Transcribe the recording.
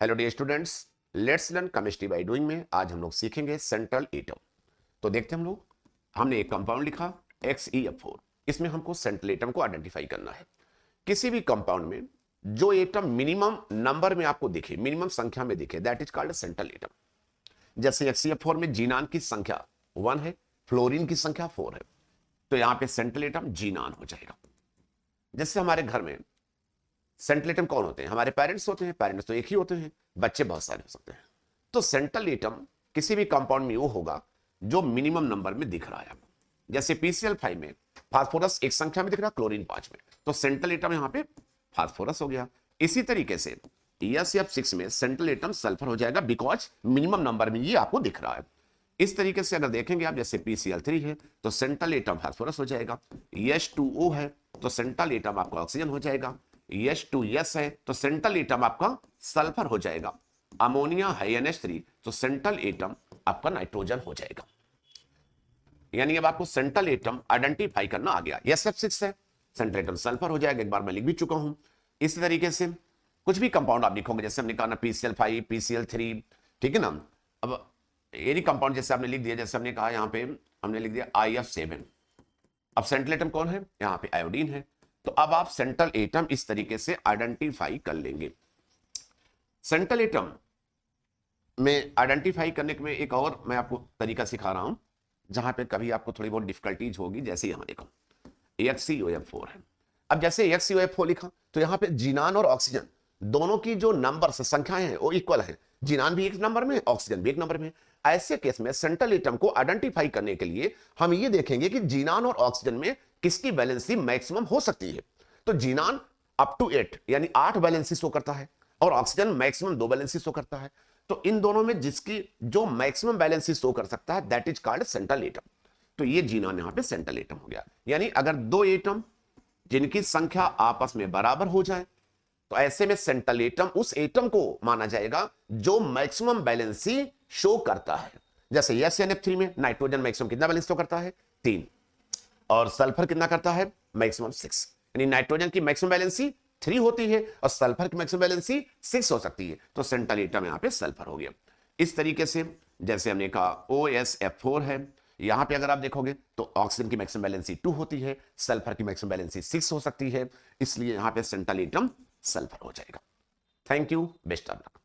Hello dear students, let's learn chemistry by doing में आज हम लोग सीखेंगे सेंट्रल एटम। तो देखते हैं हम लोग, हमने एक कंपाउंड लिखा XeF4। इसमें हमको सेंट्रल एटम को आइडेंटिफाई करना है। किसी भी कंपाउंड में जो एटम मिनिमम नंबर में आपको दिखे, मिनिमम संख्या में दिखे, that is called central atom. जैसे XeF4 में जीनान की संख्या 1 है, फ्लोरीन की संख्या 4 है, तो यहां पे सेंट्रल एटम जीनान हो जाएगा। जैसे हमारे घर में सेंट्रल एटम कौन होते हैं? हमारे पेरेंट्स होते हैं। पेरेंट्स तो एक ही होते हैं, बच्चे बहुत सारे हो सकते हैं। तो सेंट्रल एटम किसी भी कंपाउंड में वो होगा जो मिनिमम नंबर में दिख रहा है। जैसे PCl5 में फास्फोरस एक संख्या में दिख रहा है, क्लोरीन 5 में, तो सेंट्रल एटम यहां पे फास्फोरस हो गया। इसी तरीके से SF6 में सेंट्रल एटम सल्फर हो जाएगा, बिकॉज मिनिमम नंबर में ये आपको दिख रहा है। इस तरीके से अगर देखेंगे आप, जैसे PCl3 है तो सेंट्रल एटम फास्फोरस हो जाएगा। H2O है तो सेंट्रल एटम आपका ऑक्सीजन हो जाएगा। H2S है तो सेंट्रल एटम आपका सल्फर हो जाएगा। अमोनिया है NH3 तो सेंट्रल एटम आपका नाइट्रोजन हो जाएगा। यानी अब आपको सेंट्रल एटम आइडेंटिफाई करना आ गया। SF6 है, सेंट्रल एटम सल्फर हो जाएगा, एक बार मैं लिख भी चुका हूं। इसी तरीके से कुछ भी कंपाउंड आप लिखोगे, जैसे हमने कहा ना PCl5, PCl3, ठीक है ना। अब एनी कंपाउंड जैसे आपने लिख दिया, जैसे हमने कहा यहां पे हमने लिख दिया IF7। अब सेंट्रल एटम कौन है? यहां पे आयोडीन है। तो अब आप सेंट्रल एटम इस तरीके से आइडेंटिफाई कर लेंगे। सेंट्रल एटम में आइडेंटिफाई करने में एक और मैं आपको तरीका सिखा रहा हूं, जहां पे कभी आपको थोड़ी बहुत डिफिकल्टीज होगी। जैसे यहां देखो XeOF4 है। अब जैसे XeOF4 लिखा तो यहां पे जीनान और ऑक्सीजन दोनों की जो नंबर से संख्याएं हैं वो इक्वल है। जीनान भी एक नंबर में, ऑक्सीजन भी एक नंबर में। ऐसे केस में सेंट्रल एटम को आइडेंटिफाई करने के लिए हम ये देखेंगे कि जीनान और ऑक्सीजन में किसकी वैलेंसी मैक्सिमम हो सकती है। तो जीनान अप टू 8 यानी 8 वैलेंसी शो करता है और ऑक्सीजन मैक्सिमम 2 वैलेंसी शो करता है। तो इन दोनों में जिसकी जो मैक्सिमम वैलेंसी शो कर सकता है that is called central atom. तो ये जीनान यहां पे सेंट्रल एटम हो गया। यानी अगर दो एटम जिनकी संख्या आपस में बराबर हो जाए तो ऐसे में सेंट्रल एटम उस एटम को माना जाएगा जो मैक्सिमम बैलेंसी शो करता है। जैसे SNF3 में नाइट्रोजन मैक्सिमम कितना बैलेंस शो करता है? 3। और सल्फर कितना करता है? मैक्सिमम 6। यानी नाइट्रोजन की मैक्सिमम बैलेंसी 3 होती है और सल्फर की मैक्सिमम बैलेंसी 6 हो सकती है। तो सेंट्रल एटम यहां पे सल्फर हो गया। इस तरीके से जैसे हमने कहा OSF4 है, यहां पे अगर आप देखोगे तो ऑक्सीजन की मैक्सिमम बैलेंसी 2 होती है, सल्फर की मैक्सिमम बैलेंसी 6 हो सकती है, इसलिए यहां पे सेंट्रल एटम सल्फर हो जाएगा। Thank you, best of luck.